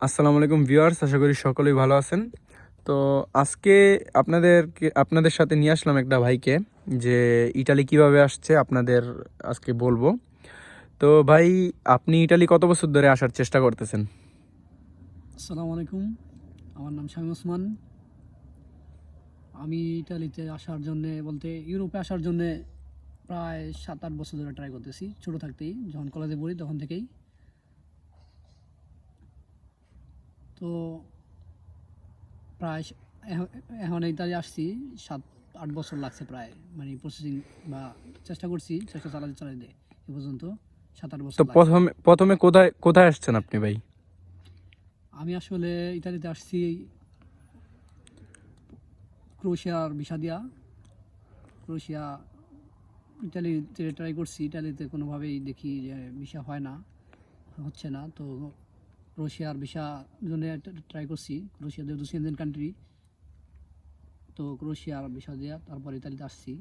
আসসালামু আলাইকুম ভিউয়ার্স, আশা করি সকলেই ভালো আছেন। তো আজকে আপনাদের সাথে নিয়ে আসলাম একটা ভাইকে, যে ইটালি কিভাবে আসছে আপনাদের আজকে বলবো। তো ভাই, আপনি ইটালি কত বছর ধরে আসার চেষ্টা করতেছেন? আসসালামু আলাইকুম। আমার নাম শামীম ওসমান। আমি ইটালিতে আসার জন্যে বলতে ইউরোপে আসার জন্যে প্রায় 7-8 বছর ধরে ট্রাই করতেছি, ছোটো থাকতেই যখন কলেজে পড়ি তখন থেকেই। তো প্রায় এখন ইতালি আসছি 7-8 বছর লাগছে প্রায়, মানে প্রসেসিং বা চেষ্টা করছি, চেষ্টা চালাতে এ পর্যন্ত 7-8 তো বছর লাগছে। প্রথমে প্রথমে কোথায় কোথায় আসছেন আপনি ভাই? আমি আসলে ইতালিতে আসছি ক্রোয়েশিয়ার ভিসা দিয়া। ক্রোয়েশিয়া ইটালিতে ট্রাই করছি, ইটালিতে কোনোভাবেই দেখি যে ভিসা হচ্ছে না। তো ক্রোয়েশিয়ার ভিসা জন্য ট্রাই করছি, ক্রোয়েশিয়া যেহেতু সেনজেন কান্ট্রি, তো ক্রোয়েশিয়ার ভিসা দেওয়া তারপর ইতালিতে আসছি।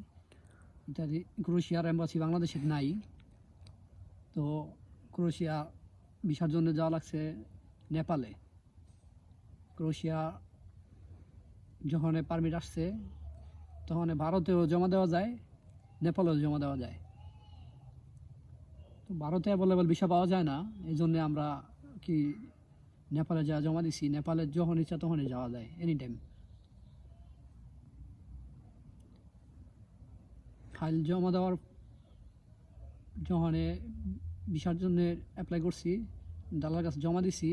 ক্রোয়েশিয়ার এম্বাসি বাংলাদেশে নাই, তো ক্রোয়েশিয়া ভিসার জন্য যাওয়া লাগছে নেপালে। ক্রোয়েশিয়া যখন পারমিট আসছে তখন ভারতেও জমা দেওয়া যায়, নেপালেও জমা দেওয়া যায়। তো ভারতে অ্যাভেলেবল ভিসা পাওয়া যায় না, এই জন্যে আমরা কি নেপালে যা জমা দিছি, নেপালে যখন ইচ্ছা তখনই যাওয়া যায়, এনি টাইম। ফাইল জমা দেওয়ার যখন ভিসার জন্য অ্যাপ্লাই করছি, দালার কাছে জমা দিছি,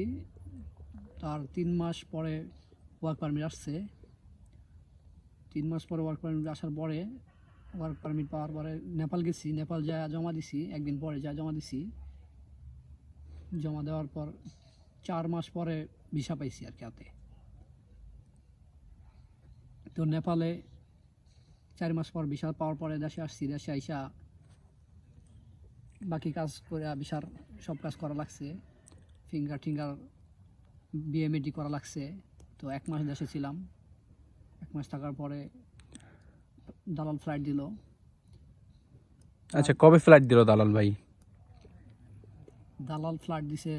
তার 3 মাস পরে ওয়ার্ক পারমিট আসছে। 3 মাস পরে ওয়ার্ক পারমিট আসার পরে, ওয়ার্ক পারমিট পাওয়ার পরে নেপাল গেছি, নেপাল যা জমা দিছি, একদিন পরে যা জমা দিছি, জমা দেওয়ার পর 4 মাস পরে ভিসা পাইছি আর কি হাতে। তো নেপালে 4 মাস পর ভিসা পাওয়ার পরে দেশে আসছি। দেশে আইসা বাকি কাজ করে ভিসার সব কাজ করা লাগছে, ফিঙ্গার টিঙ্গার বিএমএডি করা লাগছে। তো 1 মাস দেশে ছিলাম। 1 মাস থাকার পরে দালাল ফ্লাইট দিল। আচ্ছা, কবে ফ্লাইট দিল দালাল ভাই? দালাল ফ্লাইট দিছে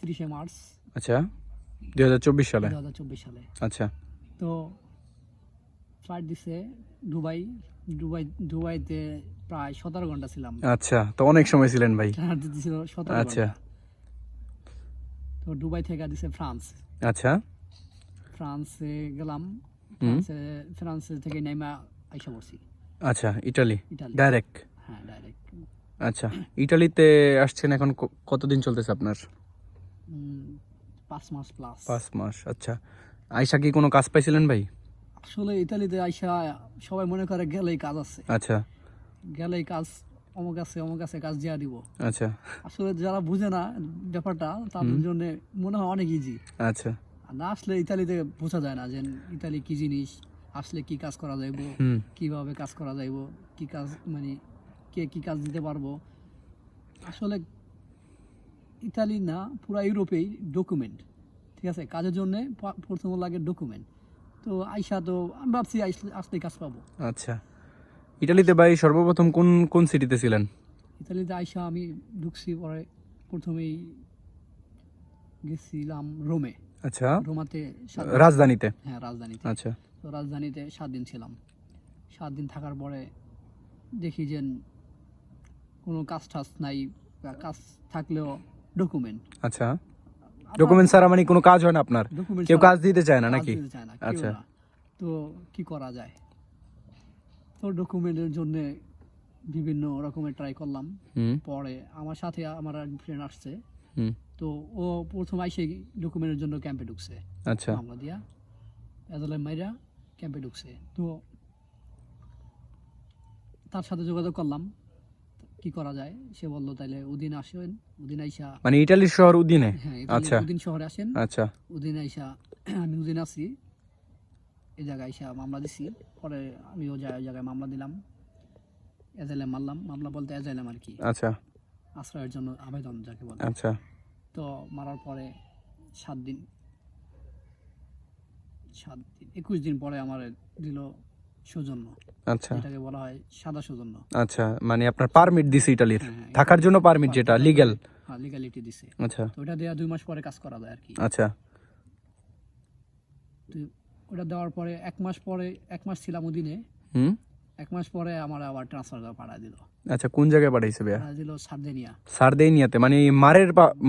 30শে মার্চ আচ্ছা, 2024 সালে। 2024 সালে। আচ্ছা। তো ফ্লাইট দিছে দুবাই। দুবাইতে প্রায় 17 ঘন্টা ছিলাম। আচ্ছা, তো অনেক সময় ছিলেন ভাই। ফ্লাইট দিছিল 17 আচ্ছা। ঘন্টা তো দুবাই থেকে দিছে ফ্রান্স। আচ্ছা। ফ্রান্সে গেলাম। হুম। ফ্রান্সে থেকে নেমা আইসা পড়ছি আচ্ছা, ইটালি ইটালি। ডাইরেক্ট। হ্যাঁ, ডাইরেক্ট। আচ্ছা, ইটালিতে আসছেন এখন কতদিন চলতেছে আপনার? 5 মাস প্লাস। 5 মাস। আচ্ছা, আইসা কি কোনো কাজ পাইছিলেন ভাই? আসলে ইতালিতে আইসা সবাই মনে করে গেলেই কাজ আছে, আচ্ছা। গেলেই কাজ, অমুক আছে কাজ দিয়া দিব। আচ্ছা। আসলে যারা বুঝে না ব্যাপারটা, তাদের জন্য মনে হয় অনেক ইজি। আচ্ছা। আর না আসলে ইতালিতে বোঝা যায় না যে ইতালি কি জিনিস, আসলে কি কাজ করা যাইব, হুম। কিভাবে কাজ করা যাইব, কি কাজ মানে কে কি কাজ দিতে পারবো। আসলে ইতালি না, পুরা ইউরোপেই ডকুমেন্ট, ঠিক আছে, কাজের জন্য প্রথম লাগে ডকুমেন্ট। তো আইসা তো আমি ভাবছি আসলে কাজ পাবো। আচ্ছা, ইটালিতে ভাই সর্বপ্রথম কোন কোন সিটিতে ছিলেন? ইতালিতে আইসা আমি ঢুকছি পরে, প্রথমেই গেছিলাম রোমে। আচ্ছা, রোমাতে 7 দিন। রাজধানীতে। হ্যাঁ, রাজধানীতে। আচ্ছা। তো রাজধানীতে 7 দিন ছিলাম। 7 দিন থাকার পরে দেখি যে কোনো কাজ টাজ নাই, বা কাজ থাকলেও ডকুমেন্ট। আচ্ছা, ডকুমেন্ট ছাড়া মানে কোনো কাজ হয় না আপনার? ডকুমেন্ট কেউ কাজ দিতে চায় না কাজ নাকি? দিতে চায় না, কেউ আচ্ছা। না। তো কি করা যায়? তো ডকুমেন্টের জন্যে বিভিন্ন রকমের ট্রাই করলাম। হুম। পরে আমার সাথে আমার এক ফ্রেন্ড আসছে। হুম। তো ও প্রথম আইসে ডকুমেন্টের জন্য ক্যাম্পে ঢুকছে, আচ্ছা। মামলা দিয়া এজলে মাইরা ক্যাম্পে ঢুকছে। তো তার সাথে যোগাযোগ করলাম কি করা যায়। সে বললো তাইলে উদিন আসেন, উদিন আইসা। মানে ইটালির শহর উদিনে? হ্যাঁ, ইতালির আচ্ছা। উদিন শহরে আসেন। আচ্ছা। উদিন আইসা আমি উদিন আছি, এই জায়গায় আইসা মামলা দিছি। পরে আমি ও জায়গায় মামলা দিলাম, এজাইলাম মারলাম। মামলা বলতে এজাইলাম আর কি, আচ্ছা। আশ্রয়ের জন্য আবেদন যাকে বলে। আচ্ছা। তো মারার পরে 7 দিন, 21 দিন পরে আমার দিল সৌজন্য, আচ্ছা। যেটাকে বলা হয় সাদা সৌজন্য। আচ্ছা, মানে আপনার পারমিট দিছে ইটালির হ্যাঁ, হ্যাঁ, থাকার জন্য, পারমিট যেটা লিগ্যাল। হ্যাঁ লিগ্যালিটি দিছে। আচ্ছা তো ওটা দেওয়া 2 মাস পরে কাজ করা যায় আর কি। আচ্ছা তো ওটা দেওয়ার পরে 1 মাস ছিলাম ওদিনে। হুম 1 মাস পরে আমার আবার ট্রান্সফার করে পাঠায় দিল। আচ্ছা কোন জায়গায় পাঠাইছে ভাইয়া? পাঠায় দিল সার্দিনিয়া। সার্দিনিয়াতে, মানে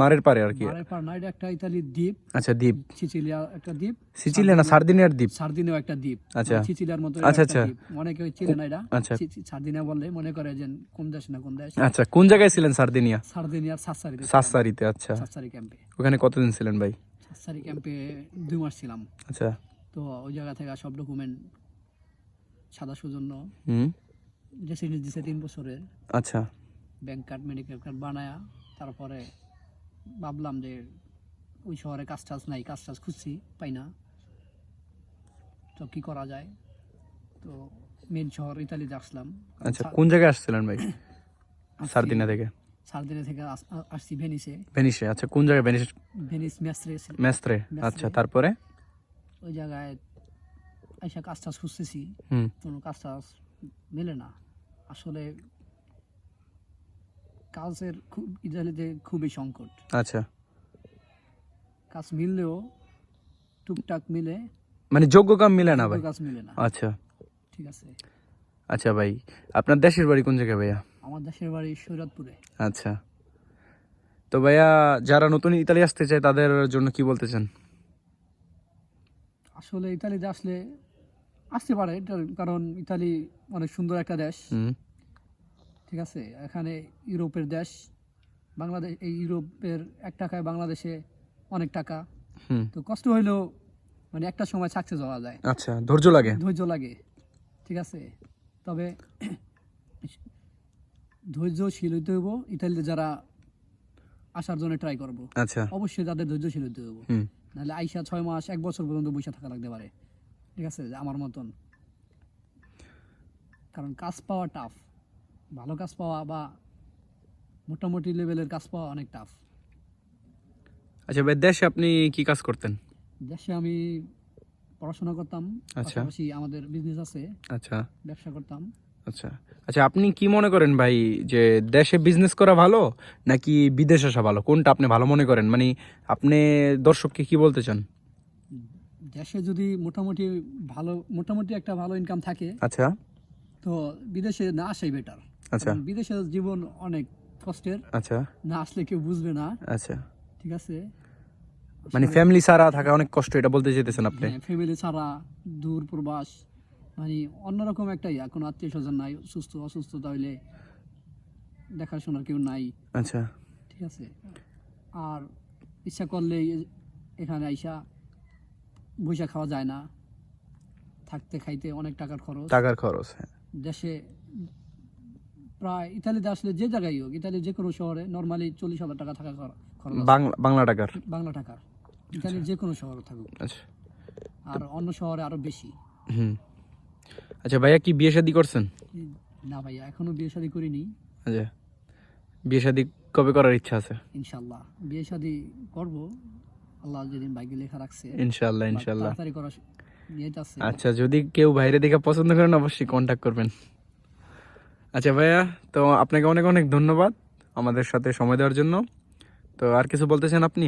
মারের পারে আর কি? মারের পার না, এটা একটা ইতালির দ্বীপ, আচ্ছা দ্বীপ, সিচিলিয়া একটা দ্বীপ। সিচিলিয়া না সার্দিনিয়ার দ্বীপ? সার্দিনিয়া একটা দ্বীপ, আচ্ছা। মানে সিচিলিয়ার মতো আচ্ছা, একটা আচ্ছা। দ্বীপ। অনেকে চিনে না এটা। আচ্ছা সার্দিনিয়া বললে মনে করে যে কোন দেশ না কোন দেশ। আচ্ছা, কোন জায়গায় ছিলেন সার্দিনিয়া? সার্দিনিয়ার সাসারিতে। সাসারিতে। আচ্ছা, সাসারি ক্যাম্পে। ওখানে কতদিন ছিলেন ভাই? সাসারি ক্যাম্পে 2 মাস ছিলাম। আচ্ছা তো ওই জায়গা থেকে সব ডকুমেন্ট সাদা সৌজন্য হুম রেসিডেন্স দিছে 3 বছরের। আচ্ছা ব্যাংক কার্ড মেডিকেল কার্ড বানায়া তারপরে ভাবলাম যে ওই শহরে কাজ টাজ নাই, কাজ টাজ খুঁজছি পাই না, তো কি করা যায়। তো মেন শহর ইতালিতে আসলাম। আচ্ছা, কোন জায়গায় আসছিলেন ভাই সার্দিনিয়া থেকে? সার্দিনিয়া থেকে আসছি ভেনিসে। ভেনিসে। আচ্ছা কোন জায়গায়? ভেনিস মেস্ত্রে। মেস্ত্রে। আচ্ছা তারপরে? ওই জায়গায় এসে কাজ টাজ খুঁজতেছি, হুম কোনো কাজ টাজ মেলে না আসলে। কাজের খুব ইতালিতে খুবই সংকট। আচ্ছা, কাজ মিললেও টুকটাক মিলে, মানে যোগ্য কাম মিলে না ভাই? কাজ মিলে না। আচ্ছা ঠিক আছে। আচ্ছা ভাই, আপনার দেশের বাড়ি কোন জায়গায় ভাইয়া? আমার দেশের বাড়ি সৈয়দপুরে। আচ্ছা, তো ভাইয়া যারা নতুন ইতালি আসতে চায় তাদের জন্য কি বলতে চান? আসলে ইতালিতে আসতে পারে, কারণ ইতালি অনেক সুন্দর একটা দেশ। হুম ঠিক আছে, এখানে ইউরোপের দেশ। বাংলাদেশ, এই ইউরোপের 1 টাকায় বাংলাদেশে অনেক টাকা। হুম তো কষ্ট হইলেও মানে একটা সময় সাকসেস হওয়া যায়। আচ্ছা, ধৈর্য লাগে। ধৈর্য লাগে। ঠিক আছে, তবে ধৈর্যশীল হইতে হইব। ইতালিতে যারা আসার জন্য ট্রাই করব, আচ্ছা অবশ্যই তাদের ধৈর্যশীল হইতে হইব। হুম নাহলে আইসা 6 মাস 1 বছর পর্যন্ত বসে থাকা লাগতে পারে। ঠিক আছে, আমার মতন। কারণ কাজ পাওয়া টাফ, ভালো কাজ পাওয়া বা মোটামুটি লেভেলের কাজ পাওয়া অনেক টাফ। আচ্ছা ভাই, দেশে আপনি কি কাজ করতেন? দেশে আমি পড়াশোনা করতাম, আচ্ছা। পাশাপাশি আমাদের বিজনেস আছে, আচ্ছা ব্যবসা করতাম। আচ্ছা আচ্ছা, আপনি কি মনে করেন ভাই যে দেশে বিজনেস করা ভালো নাকি বিদেশ আসা ভালো? কোনটা আপনি ভালো মনে করেন? মানে আপনি দর্শককে কি বলতে চান? দেশে যদি মোটামুটি একটা ভালো ইনকাম থাকে, আচ্ছা তো বিদেশে না আসাই বেটার। আচ্ছা বিদেশের জীবন অনেক কষ্টের, আচ্ছা না আসলে কেউ বুঝবে না। আচ্ছা, ঠিক আছে, মানে ফ্যামিলি ছাড়া থাকা অনেক কষ্ট, এটা বলতে চাইতেছেন আপনি? ফ্যামিলি ছাড়া দূর প্রবাস, মানে অন্যরকম একটা কোনো আত্মীয় স্বজন নাই, অসুস্থতা হইলে দেখাশোনার কেউ নাই। আচ্ছা ঠিক আছে, আর ইচ্ছা করলে এখানে আইসা বইসা খাওয়া যায় না, থাকতে খাইতে অনেক টাকার খরচ। হ্যাঁ। দেশে প্রায় ইতালিতে আসলে যে জায়গায় হোক, ইতালির যে কোনো শহরে নর্মালি 40,000 টাকা থাকা খরচ আছে। বাংলা টাকার? বাংলা টাকার, ইতালির যে কোনো শহরে থাকুক। আচ্ছা আর অন্য শহরে আরো বেশি। হুম আচ্ছা ভাইয়া, কি বিয়ে শাদী করছেন? না ভাইয়া, এখনো বিয়ে শাদী করিনি। আচ্ছা, বিয়ে শাদী কবে করার ইচ্ছা আছে? ইনশাল্লাহ বিয়ে শাদী করব, আল্লাহ যেদিন ভাগ্যে লেখা রাখছে। ইনশাল্লাহ বা ইনশাল্লাহ। তাড়াতাড়ি করা নিয়ত আছে। আচ্ছা, যদি কেউ বাইরে দেখে পছন্দ করেন অবশ্যই কন্ট্যাক্ট করবেন। আচ্ছা ভাইয়া, তো আপনাকে অনেক অনেক ধন্যবাদ আমাদের সাথে সময় দেওয়ার জন্য। তো আর কিছু বলতে চান আপনি?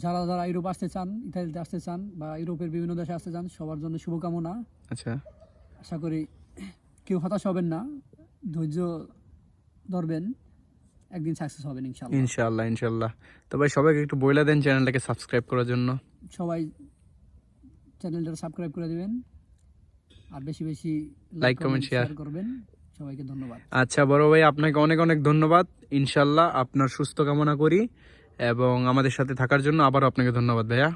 যারা যারা ইউরোপ আসতে চান, ইতালিতে আসতে চান বা ইউরোপের বিভিন্ন দেশে আসতে চান, সবার জন্য শুভকামনা। আচ্ছা আশা করি কেউ হতাশ হবেন না, ধৈর্য ধরবেন, একদিন সাকসেস হবেন ইনশাল্লাহ। ইনশাল্লাহ ইনশাল্লাহ। তো ভাই, সবাইকে একটু বইলা দেন চ্যানেলটাকে সাবস্ক্রাইব করার জন্য। সবাই চ্যানেলটা সাবস্ক্রাইব করে দিবেন, আর বেশি বেশি লাইক কমেন্ট শেয়ার করবেন। সবাইকে ধন্যবাদ। আচ্ছা বড় ভাই, আপনাকে অনেক অনেক ধন্যবাদ। ইনশাল্লাহ আপনার সুস্থ কামনা করি এবং আমাদের সাথে থাকার জন্য আবারও আপনাকে ধন্যবাদ ভাইয়া।